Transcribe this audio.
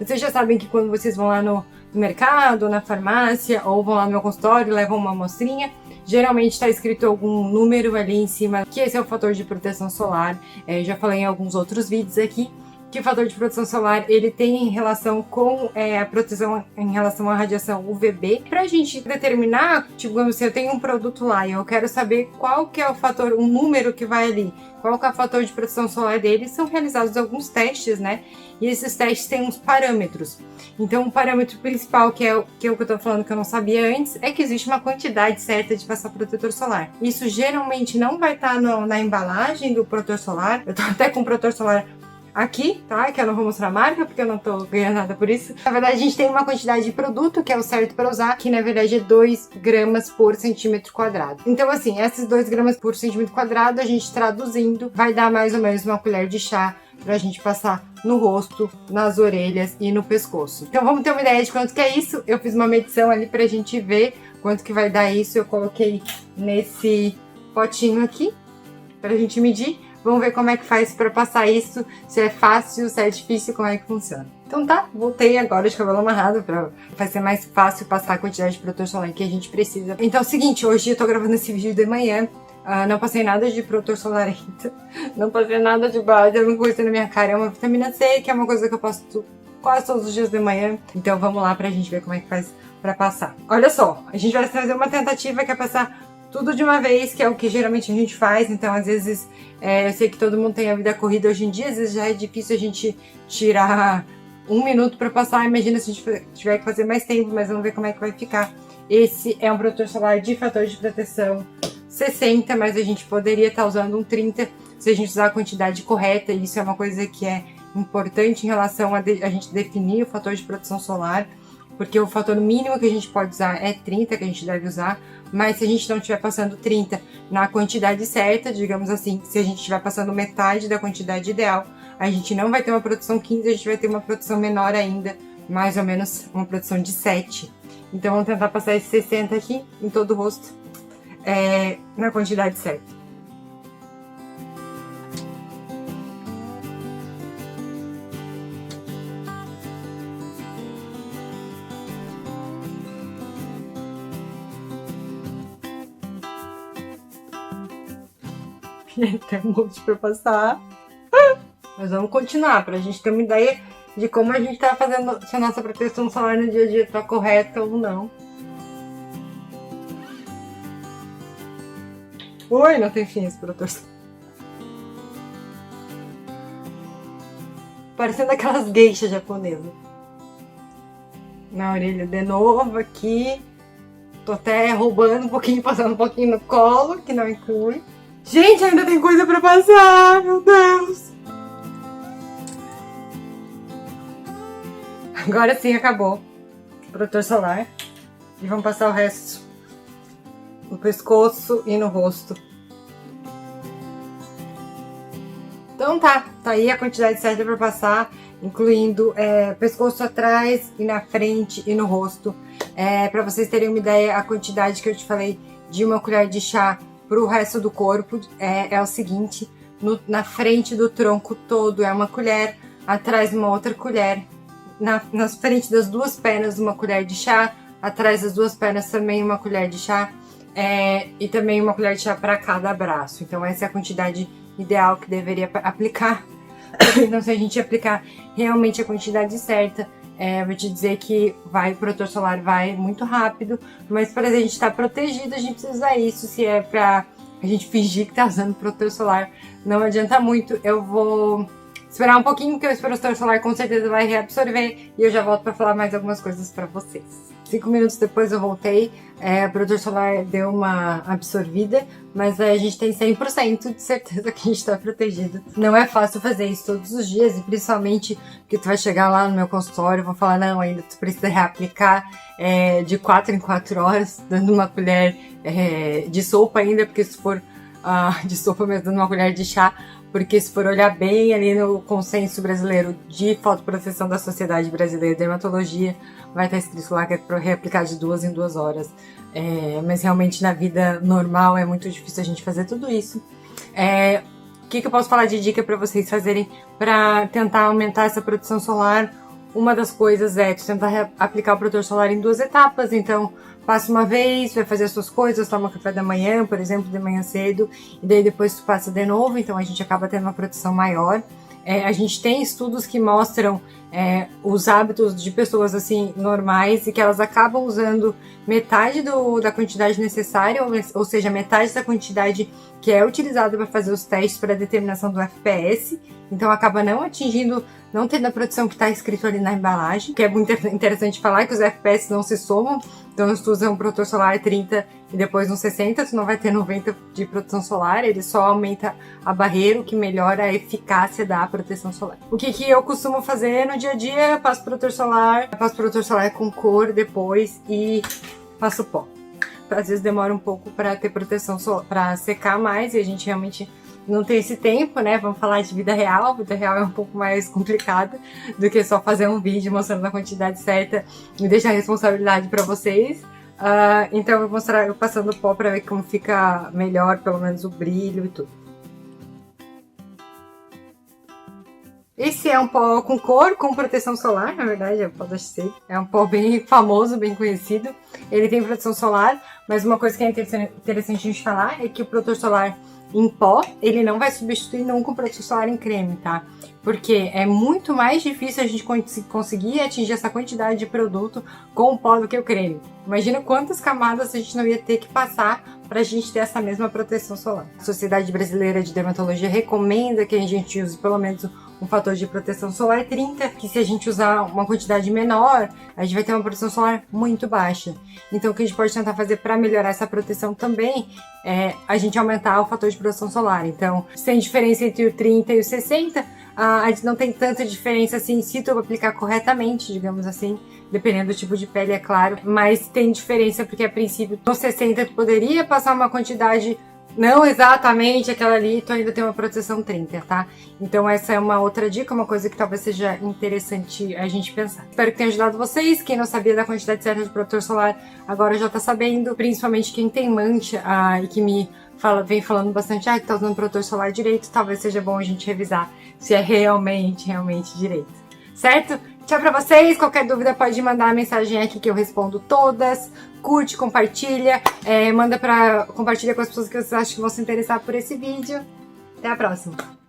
Vocês já sabem que quando vocês vão lá no mercado, na farmácia, ou vão lá no meu consultório e levam uma amostrinha, geralmente está escrito algum número ali em cima, que esse é o fator de proteção solar. Já falei em alguns outros vídeos aqui, que o fator de proteção solar ele tem relação com a proteção em relação à radiação UVB. Para a gente determinar, tipo, se eu tenho um produto lá e eu quero saber qual que é o fator, um número que vai ali, qual que é o fator de proteção solar dele, são realizados alguns testes, né? E esses testes têm uns parâmetros. Então, o parâmetro principal, que é o que eu tô falando que eu não sabia antes, é que existe uma quantidade certa de passar protetor solar. Isso geralmente não vai estar na embalagem do protetor solar. Eu tô até com o protetor solar aqui, tá? Que eu não vou mostrar a marca, porque eu não tô ganhando nada por isso. Na verdade, a gente tem uma quantidade de produto, que é o certo para usar, que na verdade é 2 gramas por centímetro quadrado. Então, assim, esses 2 gramas por centímetro quadrado, a gente traduzindo, vai dar mais ou menos uma colher de chá pra gente passar no rosto, nas orelhas e no pescoço. Então, vamos ter uma ideia de quanto que é isso. Eu fiz uma medição ali pra gente ver quanto que vai dar isso. Eu coloquei nesse potinho aqui, pra gente medir. Vamos ver como é que faz pra passar isso, se é fácil, se é difícil, como é que funciona. Então tá, voltei agora de cabelo amarrado pra ser mais fácil passar a quantidade de protetor solar que a gente precisa. Então é o seguinte, hoje eu tô gravando esse vídeo de manhã, não passei nada de protetor solar ainda, não passei nada de base, eu não coisa na minha cara, é uma vitamina C, que é uma coisa que eu passo quase todos os dias de manhã. Então vamos lá pra gente ver como é que faz pra passar. Olha só, a gente vai fazer uma tentativa que é passar tudo de uma vez, que é o que geralmente a gente faz. Então, às vezes, eu sei que todo mundo tem a vida corrida hoje em dia, às vezes já é difícil a gente tirar 1 minuto para passar. Imagina se a gente tiver que fazer mais tempo, mas vamos ver como é que vai ficar. Esse é um protetor solar de fator de proteção 60, mas a gente poderia estar usando um 30 se a gente usar a quantidade correta. E isso é uma coisa que é importante em relação a gente definir o fator de proteção solar, porque o fator mínimo que a gente pode usar é 30, que a gente deve usar, mas se a gente não estiver passando 30 na quantidade certa, digamos assim, se a gente estiver passando metade da quantidade ideal, a gente não vai ter uma proteção 15, a gente vai ter uma proteção menor ainda, mais ou menos uma proteção de 7. Então vamos tentar passar esse 60 aqui em todo o rosto, na quantidade certa. Tem um monte pra passar. Mas vamos continuar, pra gente ter uma ideia de como a gente tá fazendo, se a nossa proteção solar no dia a dia tá correta ou não. Oi, não tem fim esse protetor solar. Parecendo aquelas geishas japonesas. Na orelha de novo aqui. Tô até roubando um pouquinho, passando um pouquinho no colo, que não inclui. Gente, ainda tem coisa pra passar, meu Deus! Agora sim, acabou o protetor solar. E vamos passar o resto no pescoço e no rosto. Então tá aí a quantidade certa pra passar, incluindo pescoço atrás e na frente e no rosto. Pra vocês terem uma ideia, a quantidade que eu te falei de uma colher de chá pro resto do corpo é o seguinte: na frente do tronco todo é uma colher, atrás uma outra colher, na frente das 2 pernas uma colher de chá, atrás das 2 pernas também uma colher de chá, e também uma colher de chá para cada braço. Então essa é a quantidade ideal que deveria aplicar. Então se a gente aplicar realmente a quantidade certa, vou te dizer que o protetor solar vai muito rápido, mas para a gente estar protegido, a gente precisa usar isso. Se é para a gente fingir que tá usando protetor solar, não adianta muito. Eu vou esperar um pouquinho, porque o protetor solar com certeza vai reabsorver e eu já volto para falar mais algumas coisas para vocês. 5 minutos depois eu voltei, o protetor solar deu uma absorvida, mas a gente tem 100% de certeza que a gente está protegido. Não é fácil fazer isso todos os dias, e principalmente porque tu vai chegar lá no meu consultório e vou falar, não, ainda tu precisa reaplicar de 4 em 4 horas, dando uma colher de sopa ainda, porque se for de sopa mesmo, dando uma colher de chá, porque se for olhar bem ali no consenso brasileiro de fotoproteção da Sociedade Brasileira de Dermatologia, vai estar escrito lá que é para reaplicar de 2 em 2 horas. Mas realmente na vida normal é muito difícil a gente fazer tudo isso. O que eu posso falar de dica para vocês fazerem para tentar aumentar essa proteção solar Uma das coisas é tu tentar aplicar o protetor solar em 2 etapas, então passa uma vez, vai fazer as suas coisas, toma café da manhã, por exemplo, de manhã cedo, e daí depois tu passa de novo, então a gente acaba tendo uma proteção maior. A gente tem estudos que mostram os hábitos de pessoas assim normais e que elas acabam usando metade da quantidade necessária, ou seja, metade da quantidade que é utilizada para fazer os testes para determinação do FPS, então acaba não atingindo, não tendo a proteção que está escrito ali na embalagem, que é muito interessante falar que os FPS não se somam, então se tu usa um protetor solar 30 e depois um 60, tu não vai ter 90 de proteção solar, ele só aumenta a barreira, o que melhora a eficácia da proteção solar. O que eu costumo fazer no dia a dia? Eu passo protetor solar com cor depois e passo pó. Às vezes demora um pouco para ter proteção solar, para secar mais, e a gente realmente não tem esse tempo, né? Vamos falar de vida real. A vida real é um pouco mais complicada do que só fazer um vídeo mostrando a quantidade certa e deixar a responsabilidade para vocês. Então eu vou mostrar eu passando pó para ver como fica melhor, pelo menos o brilho e tudo. Esse é um pó com cor, com proteção solar, na verdade, é o pó da XC. É um pó bem famoso, bem conhecido. Ele tem proteção solar, mas uma coisa que é interessante a gente falar é que o protetor solar em pó, ele não vai substituir nunca o protetor solar em creme, tá? Porque é muito mais difícil a gente conseguir atingir essa quantidade de produto com o pó do que o creme. Imagina quantas camadas a gente não ia ter que passar para a gente ter essa mesma proteção solar. A Sociedade Brasileira de Dermatologia recomenda que a gente use pelo menos um fator de proteção solar 30, que se a gente usar uma quantidade menor, a gente vai ter uma proteção solar muito baixa. Então o que a gente pode tentar fazer para melhorar essa proteção também é a gente aumentar o fator de proteção solar. Então, se tem diferença entre o 30 e o 60, a gente não tem tanta diferença assim se tu aplicar corretamente, digamos assim, dependendo do tipo de pele, é claro, mas tem diferença porque a princípio no 60 tu poderia passar uma quantidade não exatamente aquela ali, tu ainda tem uma proteção 30, tá? Então essa é uma outra dica, uma coisa que talvez seja interessante a gente pensar. Espero que tenha ajudado vocês. Quem não sabia da quantidade certa de protetor solar, agora já tá sabendo. Principalmente quem tem mancha e que vem falando bastante, que tá usando protetor solar direito, talvez seja bom a gente revisar se é realmente direito. Certo? Tchau pra vocês, qualquer dúvida pode mandar uma mensagem aqui que eu respondo todas. Curte, compartilha, compartilha com as pessoas que vocês acham que vão se interessar por esse vídeo. Até a próxima!